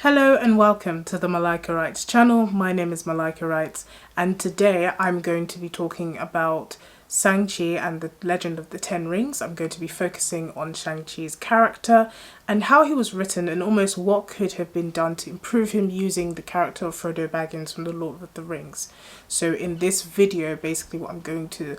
Hello and welcome to the Malika Writes channel. My name is Malika Writes, and today I'm going to be talking about Shang-Chi and the Legend of the Ten Rings. I'm going to be focusing on Shang-Chi's character and how he was written and almost what could have been done to improve him using the character of Frodo Baggins from The Lord of the Rings. So in this video, basically what I'm going to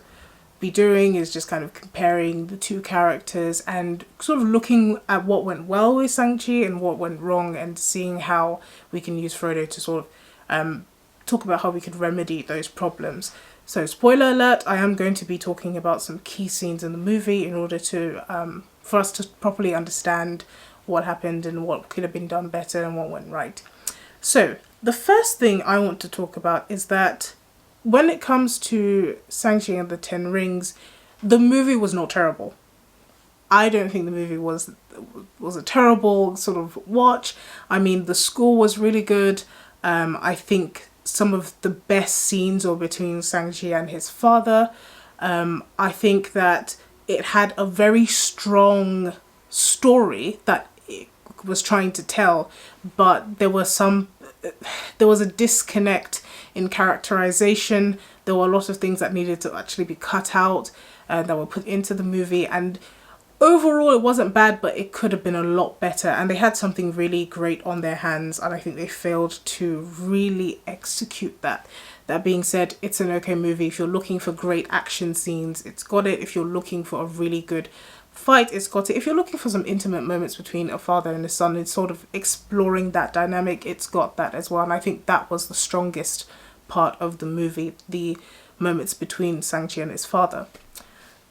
be doing is just kind of comparing the two characters and sort of looking at what went well with Shang-Chi and what went wrong, and seeing how we can use Frodo to sort of talk about how we could remedy those problems. So spoiler alert, I am going to be talking about some key scenes in the movie in order to for us to properly understand what happened and what could have been done better and what went right. So the first thing I want to talk about is that when it comes to Shang-Chi and the Ten Rings, the movie was not terrible. I don't think the movie was a terrible sort of watch. I mean, the score was really good. I think some of the best scenes are between Shang-Chi and his father. I think that it had a very strong story that it was trying to tell, but there was a disconnect in characterization. There were a lot of things that needed to actually be cut out that were put into the movie, and overall it wasn't bad, but it could have been a lot better, and they had something really great on their hands, and I think they failed to really execute that. That being said, it's an okay movie. If you're looking for great action scenes, it's got it. If you're looking for a really good fight, it's got it. If you're looking for some intimate moments between a father and a son and sort of exploring that dynamic, it's got that as well. And I think that was the strongest part of the movie, the moments between Shang-Chi and his father.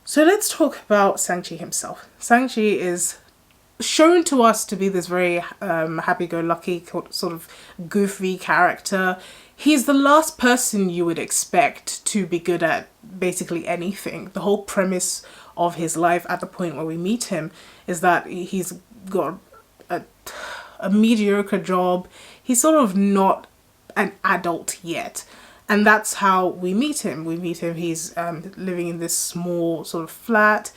So let's talk about Shang-Chi himself. Shang-Chi is shown to us to be this very happy-go-lucky, sort of goofy character. He's the last person you would expect to be good at basically anything. The whole premise of his life at the point where we meet him is that he's got a mediocre job. He's sort of not an adult yet. And that's how we meet him. He's living in this small sort of flat.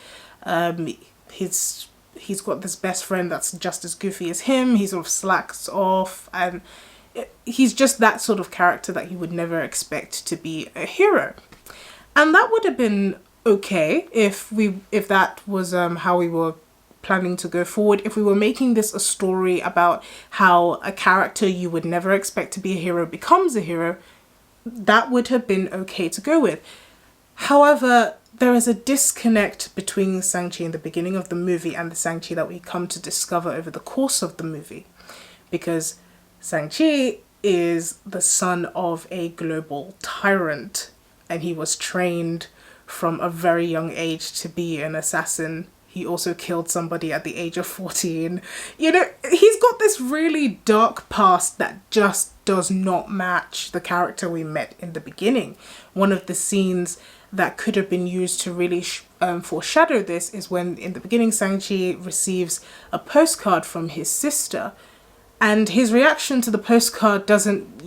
He's got this best friend that's just as goofy as him. He sort of slacks off, and he's just that sort of character that you would never expect to be a hero. And that would have been okay if that was how we were planning to go forward. If we were making this a story about how a character you would never expect to be a hero becomes a hero, that would have been okay to go with. However, there is a disconnect between Shang-Chi in the beginning of the movie and the Shang-Chi that we come to discover over the course of the movie. Because Shang-Chi is the son of a global tyrant, and he was trained from a very young age to be an assassin. He also killed somebody at the age of 14. You know, he's got this really dark past that just does not match the character we met in the beginning. One of the scenes that could have been used to really foreshadow this is when in the beginning Shang-Chi receives a postcard from his sister, and his reaction to the postcard doesn't,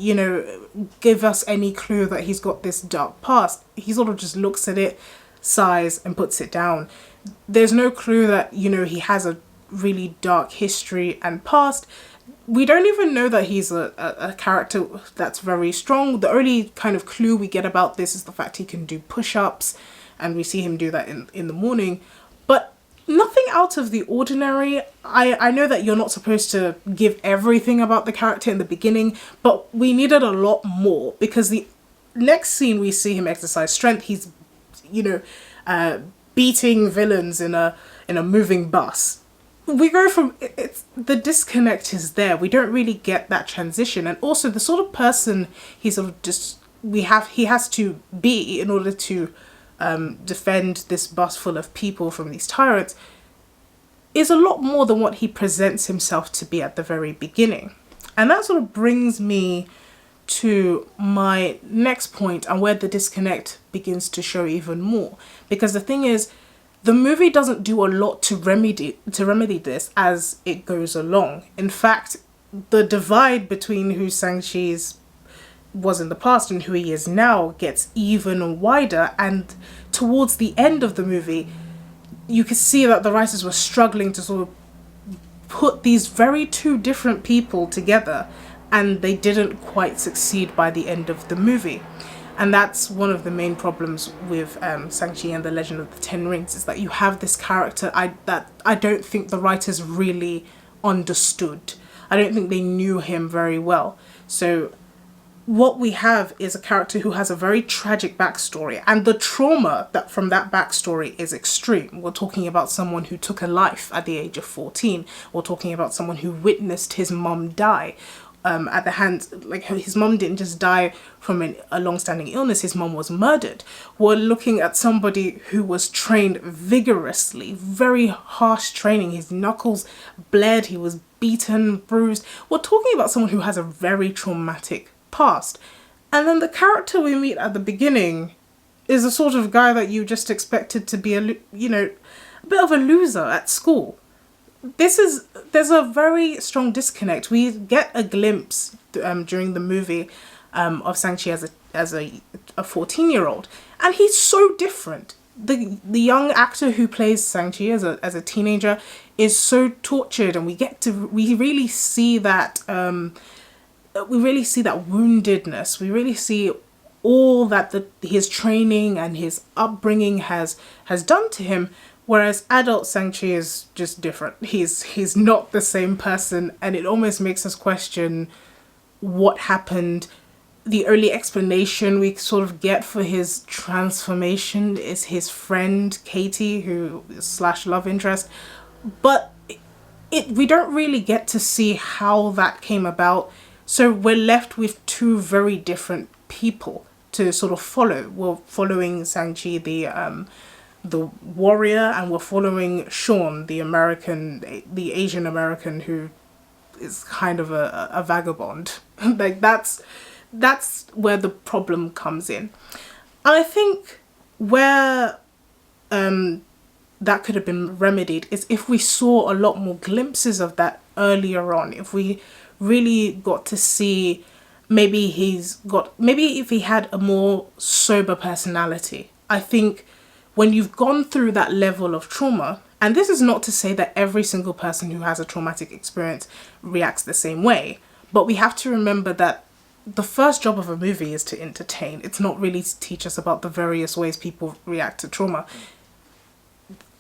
give us any clue that he's got this dark past. He sort of just looks at it, sighs, and puts it down. There's no clue that, he has a really dark history and past. We don't even know that he's a character that's very strong. The only kind of clue we get about this is the fact he can do push-ups, and we see him do that in the morning. But nothing out of the ordinary. I know that you're not supposed to give everything about the character in the beginning, but we needed a lot more, because the next scene we see him exercise strength. He's, beating villains in a moving bus. We go from the disconnect is there. We don't really get that transition, and also the sort of person he has to be in order to defend this bus full of people from these tyrants is a lot more than what he presents himself to be at the very beginning. And that sort of brings me to my next point, and where the disconnect begins to show even more. Because the thing is, the movie doesn't do a lot to remedy this as it goes along. In fact, the divide between who Shang-Chi was in the past and who he is now gets even wider, and towards the end of the movie you could see that the writers were struggling to sort of put these very two different people together, and they didn't quite succeed by the end of the movie. And that's one of the main problems with Shang-Chi and the Legend of the Ten Rings, is that you have this character that I don't think the writers really understood. I don't think they knew him very well. So what we have is a character who has a very tragic backstory, and the trauma that from that backstory is extreme. We're talking about someone who took a life at the age of 14. We're talking about someone who witnessed his mum die. At the hands, like, his mom didn't just die from a long-standing illness, his mom was murdered. We're looking at somebody who was trained vigorously, very harsh training. His knuckles bled, he was beaten, bruised. We're talking about someone who has a very traumatic past. And then the character we meet at the beginning is a sort of guy that you just expected to be a bit of a loser at school. There's a very strong disconnect. We get a glimpse during the movie of Shang-Chi as a 14-year-old, and he's so different. The young actor who plays Shang-Chi as a teenager is so tortured, and we really see that woundedness. We really see all that his training and his upbringing has done to him. Whereas adult Shang-Chi is just different. He's not the same person, and it almost makes us question what happened. The only explanation we sort of get for his transformation is his friend Katie, who is / love interest. But we don't really get to see how that came about. So we're left with two very different people to sort of follow. We're following Shang-Chi, the warrior, and we're following Sean, the Asian American, who is kind of a vagabond. Like, that's where the problem comes in. And I think where that could have been remedied is if we saw a lot more glimpses of that earlier on. If we really got to see, maybe if he had a more sober personality. I think when you've gone through that level of trauma, and this is not to say that every single person who has a traumatic experience reacts the same way, but we have to remember that the first job of a movie is to entertain. It's not really to teach us about the various ways people react to trauma.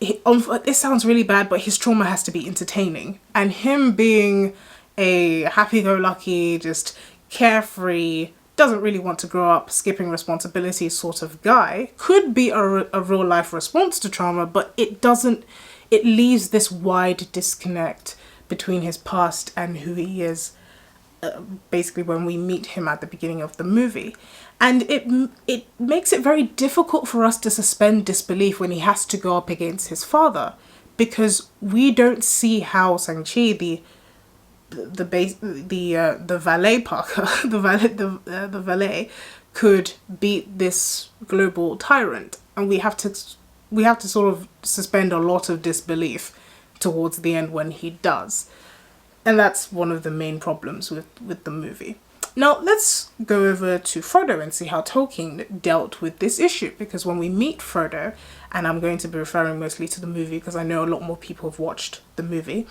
This sounds really bad, but his trauma has to be entertaining. And him being a happy-go-lucky, just carefree, doesn't really want to grow up, skipping responsibilities sort of guy could be a real life response to trauma, but it leaves this wide disconnect between his past and who he is, basically when we meet him at the beginning of the movie. And it makes it very difficult for us to suspend disbelief when he has to go up against his father, because we don't see how Shang-Chi, the valet Parker, the valet could beat this global tyrant, and we have to sort of suspend a lot of disbelief towards the end when he does, and that's one of the main problems with the movie. Now let's go over to Frodo and see how Tolkien dealt with this issue, because when we meet Frodo, and I'm going to be referring mostly to the movie because I know a lot more people have watched the movie.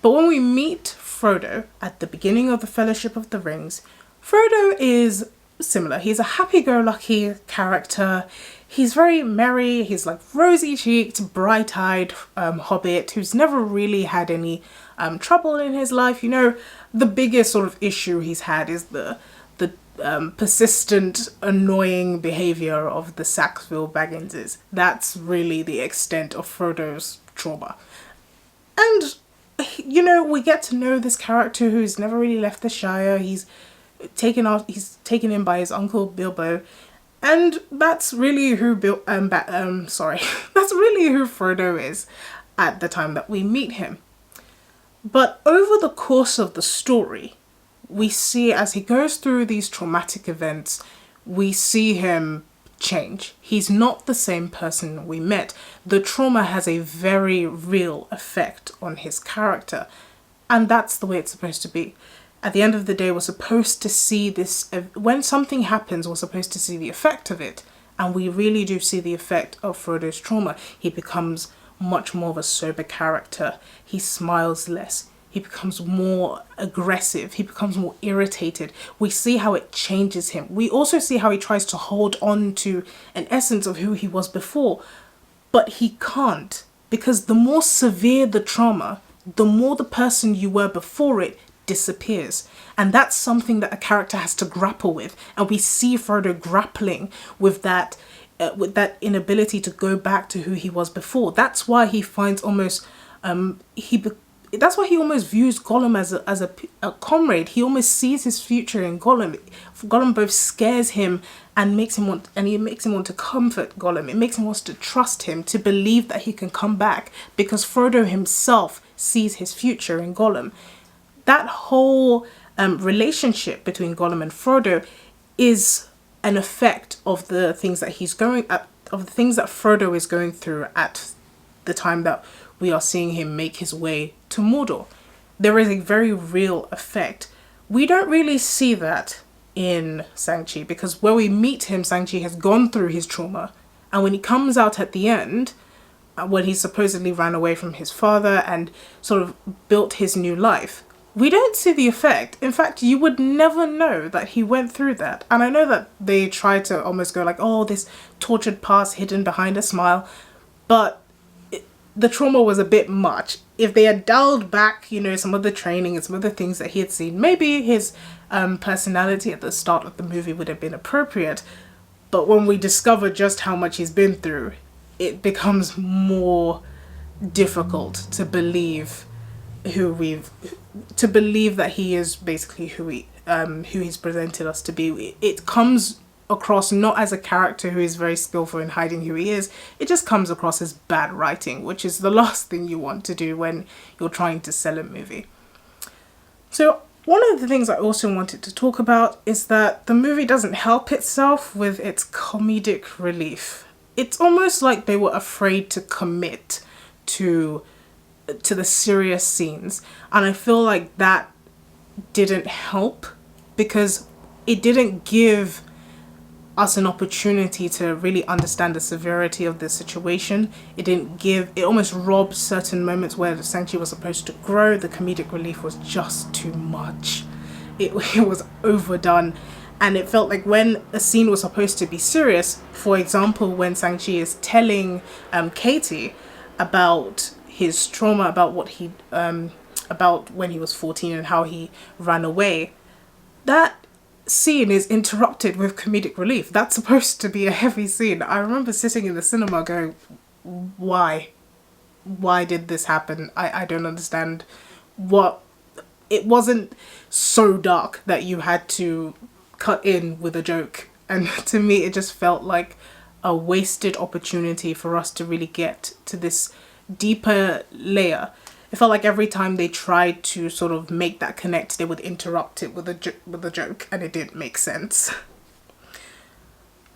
But when we meet Frodo at the beginning of the Fellowship of the Rings, Frodo is similar. He's a happy-go-lucky character. He's very merry. He's like rosy-cheeked, bright-eyed hobbit who's never really had any trouble in his life. You know, the biggest sort of issue he's had is the persistent, annoying behaviour of the Sackville Bagginses. That's really the extent of Frodo's trauma. And you know, we get to know this character who's never really left the Shire. He's taken in by his uncle Bilbo, and that's really who that's really who Frodo is at the time that we meet him. But over the course of the story, we see as he goes through these traumatic events, we see him change. He's not the same person we met. The trauma has a very real effect on his character, and that's the way it's supposed to be. At the end of the day, we're supposed to see this, when something happens, we're supposed to see the effect of it, and we really do see the effect of Frodo's trauma. He becomes much more of a sober character. He smiles less. he becomes more aggressive, he becomes more irritated. We see how it changes him. We also see how he tries to hold on to an essence of who he was before, but he can't, because the more severe the trauma, the more the person you were before it disappears. And that's something that a character has to grapple with. And we see Frodo grappling with that inability to go back to who he was before. That's why he finds almost that's why he almost views Gollum as a comrade. He almost sees his future in Gollum. Gollum both scares him and makes him want to comfort Gollum. It makes him want to trust him, to believe that he can come back, because Frodo himself sees his future in Gollum. That whole relationship between Gollum and Frodo is an effect of the things that Frodo is going through at the time that we are seeing him make his way to Mordor. There is a very real effect. We don't really see that in Shang-Chi, because where we meet him, Shang-Chi has gone through his trauma, and when he comes out at the end, when he supposedly ran away from his father and sort of built his new life, we don't see the effect. In fact, you would never know that he went through that. And I know that they try to almost go like, oh, this tortured past hidden behind a smile, but the trauma was a bit much. If they had dialed back, some of the training and some of the things that he had seen, maybe his personality at the start of the movie would have been appropriate. But when we discover just how much he's been through, it becomes more difficult to believe that he is basically who he's presented us to be. It comes across not as a character who is very skillful in hiding who he is. It just comes across as bad writing, which is the last thing you want to do when you're trying to sell a movie. So one of the things I also wanted to talk about is that the movie doesn't help itself with its comedic relief. It's almost like they were afraid to commit to the serious scenes, and I feel like that didn't help, because it didn't give us an opportunity to really understand the severity of the situation. It almost robbed certain moments where the Shang-Chi was supposed to grow. The comedic relief was just too much. It was overdone, and it felt like when a scene was supposed to be serious, for example, when Shang-Chi is telling Katie about his trauma, about what about when he was 14 and how he ran away, that scene is interrupted with comedic relief. That's supposed to be a heavy scene. I remember sitting in the cinema going, why did this happen? I don't understand. It wasn't so dark that you had to cut in with a joke, and to me it just felt like a wasted opportunity for us to really get to this deeper layer. It felt like every time they tried to sort of make that connect, they would interrupt it with a joke, and it didn't make sense.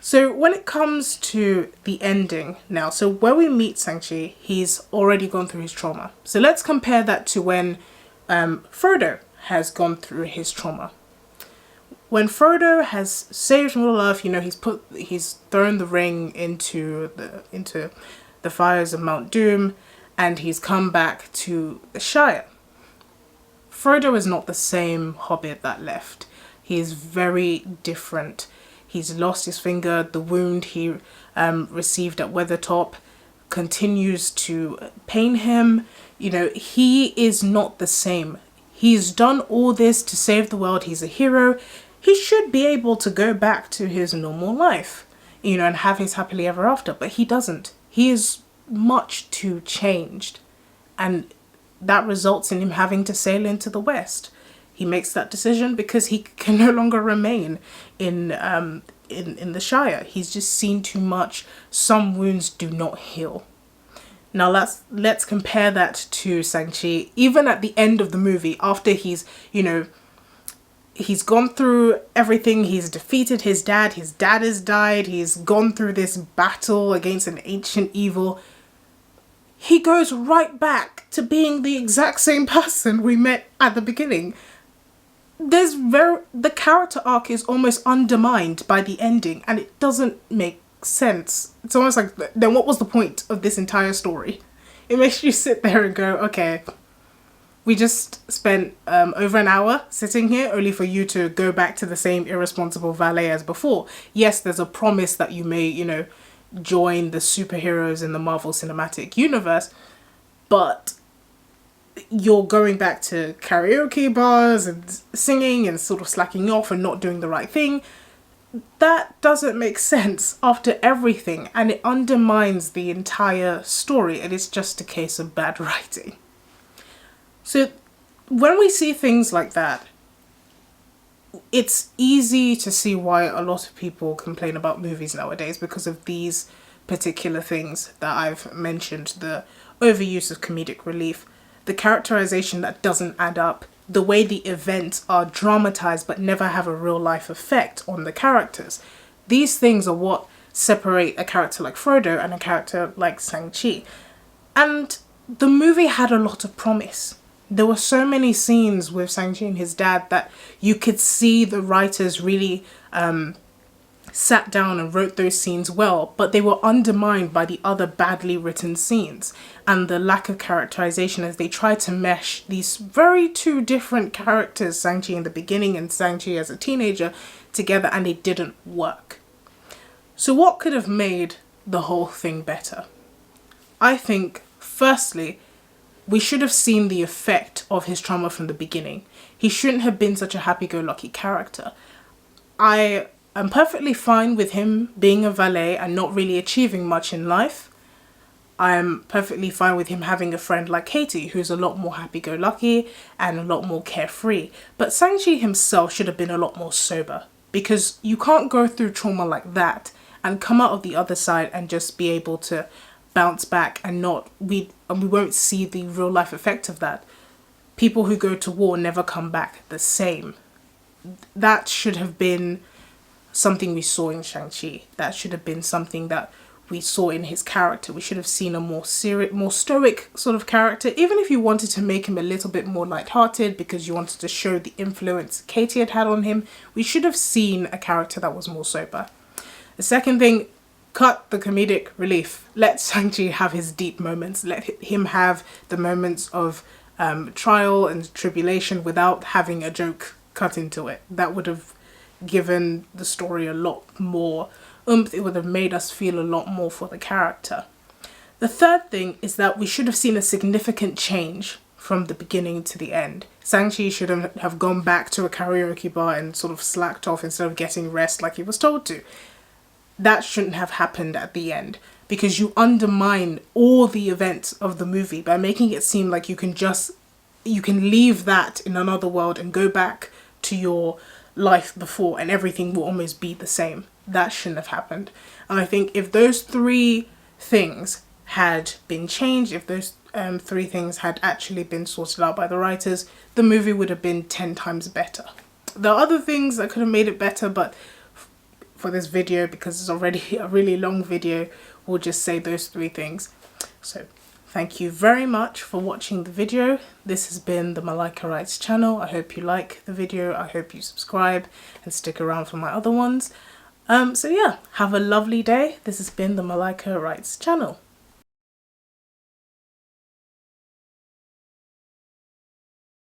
So when it comes to the ending now, so where we meet Shang-Chi, he's already gone through his trauma. So let's compare that to when Frodo has gone through his trauma. When Frodo has saved Middle-earth, he's thrown the ring into the fires of Mount Doom, and he's come back to the Shire. Frodo is not the same hobbit that left. He is very different. He's lost his finger. The wound he received at Weathertop continues to pain him. He is not the same. He's done all this to save the world. He's a hero. He should be able to go back to his normal life, and have his happily ever after, but he doesn't. He is much too changed, and that results in him having to sail into the West. He makes that decision because he can no longer remain in the Shire. He's just seen too much. Some wounds do not heal. Now let's compare that to Shang-Chi. Even at the end of the movie, after he's gone through everything, he's defeated his dad has died, he's gone through this battle against an ancient evil, he goes right back to being the exact same person we met at the beginning. The character arc is almost undermined by the ending, and it doesn't make sense. It's almost like, then what was the point of this entire story? It makes you sit there and go, okay, We just spent over an hour sitting here only for you to go back to the same irresponsible valet as before. Yes, there's a promise that you may, you know, join the superheroes in the Marvel Cinematic Universe, but you're going back to karaoke bars and singing and sort of slacking off and not doing the right thing. That doesn't make sense after everything, and it undermines the entire story, and it's just a case of bad writing. So when we see things like that, it's easy to see why a lot of people complain about movies nowadays, because of these particular things that I've mentioned: the overuse of comedic relief, the characterization that doesn't add up, the way the events are dramatized but never have a real life effect on the characters. These things are what separate a character like Frodo and a character like Shang-chi. And the movie had a lot of promise. There were so many scenes with Shang-Chi and his dad that you could see the writers really sat down and wrote those scenes well, but they were undermined by the other badly written scenes and the lack of characterization as they tried to mesh these very two different characters, Shang-Chi in the beginning and Shang-Chi as a teenager, together, and it didn't work. So what could have made the whole thing better? I think, firstly, we should have seen the effect of his trauma from the beginning. He shouldn't have been such a happy-go-lucky character. I am perfectly fine with him being a valet and not really achieving much in life. I'm perfectly fine with him having a friend like Katie, who's a lot more happy-go-lucky and a lot more carefree. But Shang-Chi himself should have been a lot more sober, because you can't go through trauma like that and come out of the other side and just be able to bounce back and we won't see the real life effect of that. People who go to war never come back the same. That should have been something we saw in Shang-Chi. That should have been something that we saw in his character. We should have seen a more serious, more stoic sort of character, even if you wanted to make him a little bit more lighthearted because you wanted to show the influence Katie had on him. We should have seen a character that was more sober. The second thing, cut the comedic relief. Let Shang-Chi have his deep moments. Let him have the moments of trial and tribulation without having a joke cut into it. That would have given the story a lot more oomph. It would have made us feel a lot more for the character. The third thing is that we should have seen a significant change from the beginning to the end. Shang-Chi should have gone back to a karaoke bar and sort of slacked off instead of getting rest like he was told to. That shouldn't have happened at the end, because you undermine all the events of the movie by making it seem like you can leave that in another world and go back to your life before and everything will almost be the same. That shouldn't have happened. And I think if those three things had been changed, if those three things had actually been sorted out by the writers, the movie would have been 10 times better. There are other things that could have made it better, but for this video, because it's already a really long video, we'll just say those three things. So thank you very much for watching the video. This has been the Malika Writes channel. I hope you like the video. I hope you subscribe and stick around for my other ones. So yeah, have a lovely day. This has been the Malika Writes channel.